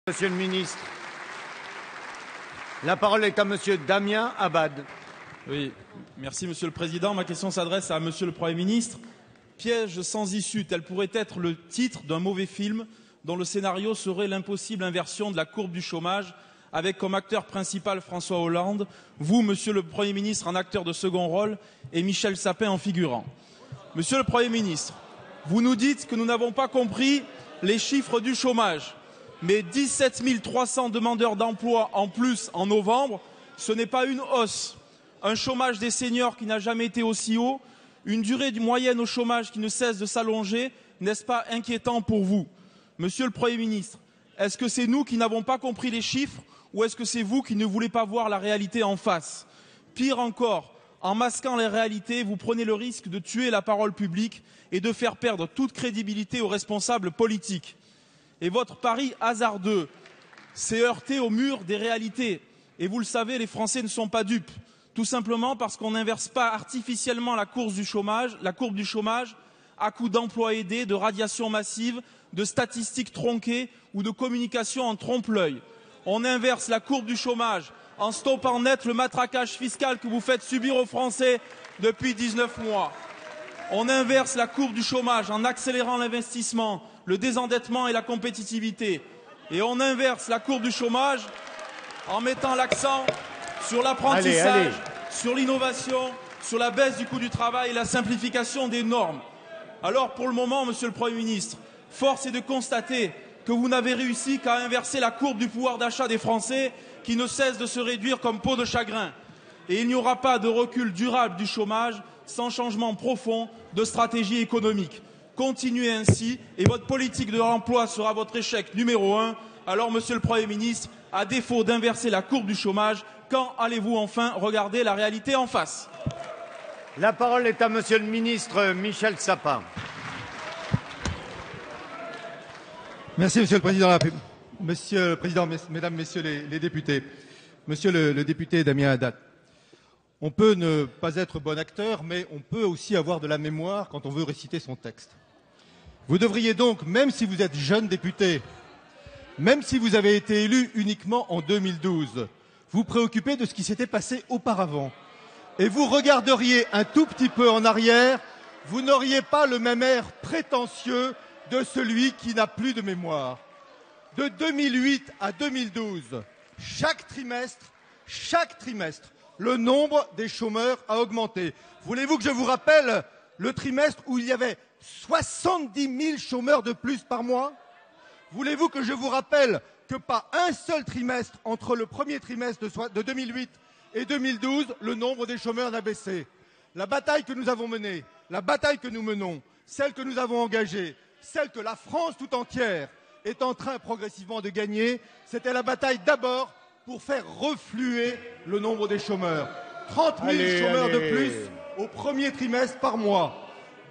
Monsieur le ministre. La parole est à monsieur Damien Abad. Oui, merci Monsieur le Président. Ma question s'adresse à Monsieur le Premier ministre. Piège sans issue, tel pourrait être le titre d'un mauvais film dont le scénario serait l'impossible inversion de la courbe du chômage, avec comme acteur principal François Hollande, vous, Monsieur le Premier ministre, en acteur de second rôle, et Michel Sapin en figurant. Monsieur le Premier ministre, vous nous dites que nous n'avons pas compris les chiffres du chômage. Mais 17 300 demandeurs d'emploi en plus en novembre, ce n'est pas une hausse. Un chômage des seniors qui n'a jamais été aussi haut, une durée moyenne au chômage qui ne cesse de s'allonger, n'est-ce pas inquiétant pour vous? Monsieur le Premier ministre, est-ce que c'est nous qui n'avons pas compris les chiffres ou est-ce que c'est vous qui ne voulez pas voir la réalité en face? Pire encore, en masquant les réalités, vous prenez le risque de tuer la parole publique et de faire perdre toute crédibilité aux responsables politiques. Et votre pari hasardeux s'est heurté au mur des réalités. Et vous le savez, les Français ne sont pas dupes. Tout simplement parce qu'on n'inverse pas artificiellement la courbe du chômage à coup d'emplois aidés, de radiation massive, de statistiques tronquées ou de communication en trompe-l'œil. On inverse la courbe du chômage en stoppant net le matraquage fiscal que vous faites subir aux Français depuis 19 mois. On inverse la courbe du chômage en accélérant l'investissement, le désendettement et la compétitivité. Et on inverse la courbe du chômage en mettant l'accent sur l'apprentissage, sur l'innovation, sur la baisse du coût du travail et la simplification des normes. Alors pour le moment, Monsieur le Premier ministre, force est de constater que vous n'avez réussi qu'à inverser la courbe du pouvoir d'achat des Français qui ne cesse de se réduire comme peau de chagrin. Et il n'y aura pas de recul durable du chômage sans changement profond de stratégie économique. Continuez ainsi et votre politique de l'emploi sera votre échec numéro 1. Alors, Monsieur le Premier ministre, à défaut d'inverser la courbe du chômage, quand allez-vous enfin regarder la réalité en face? La parole est à monsieur le ministre Michel Sapin. Merci Monsieur le Président. Monsieur le Président, Mesdames, Messieurs les députés. Monsieur le député Damien Abad. On peut ne pas être bon acteur, mais on peut aussi avoir de la mémoire quand on veut réciter son texte. Vous devriez donc, même si vous êtes jeune député, même si vous avez été élu uniquement en 2012, vous préoccuper de ce qui s'était passé auparavant. Et vous regarderiez un tout petit peu en arrière, vous n'auriez pas le même air prétentieux de celui qui n'a plus de mémoire. De 2008 à 2012, chaque trimestre, le nombre des chômeurs a augmenté. Voulez-vous que je vous rappelle le trimestre où il y avait 70 000 chômeurs de plus par mois? Voulez-vous que je vous rappelle que pas un seul trimestre entre le premier trimestre de 2008 et 2012, le nombre des chômeurs n'a baissé? La bataille que nous avons menée, la bataille que nous menons, celle que nous avons engagée, celle que la France tout entière est en train progressivement de gagner, c'était la bataille d'abord pour faire refluer le nombre des chômeurs. 30 000 chômeurs de plus au premier trimestre par mois,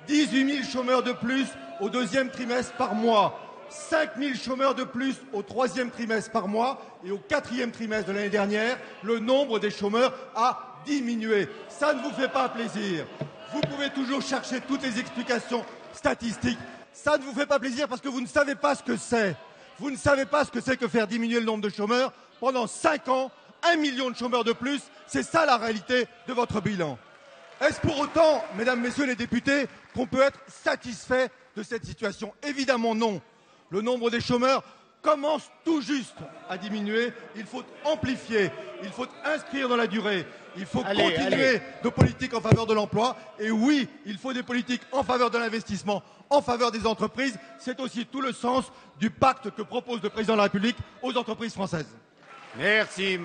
18 000 chômeurs de plus au deuxième trimestre par mois, 5 000 chômeurs de plus au troisième trimestre par mois et au quatrième trimestre de l'année dernière, le nombre des chômeurs a diminué. Ça ne vous fait pas plaisir. Vous pouvez toujours chercher toutes les explications statistiques. Ça ne vous fait pas plaisir parce que vous ne savez pas ce que c'est. Vous ne savez pas ce que c'est que faire diminuer le nombre de chômeurs. Pendant 5 ans, 1 million de chômeurs de plus, c'est ça la réalité de votre bilan. Est-ce pour autant, Mesdames, Messieurs les députés, qu'on peut être satisfait de cette situation? Évidemment non. Le nombre des chômeurs commence tout juste à diminuer. Il faut amplifier, il faut inscrire dans la durée, il faut continuer nos politiques en faveur de l'emploi. Et oui, il faut des politiques en faveur de l'investissement, en faveur des entreprises. C'est aussi tout le sens du pacte que propose le président de la République aux entreprises françaises. Merci.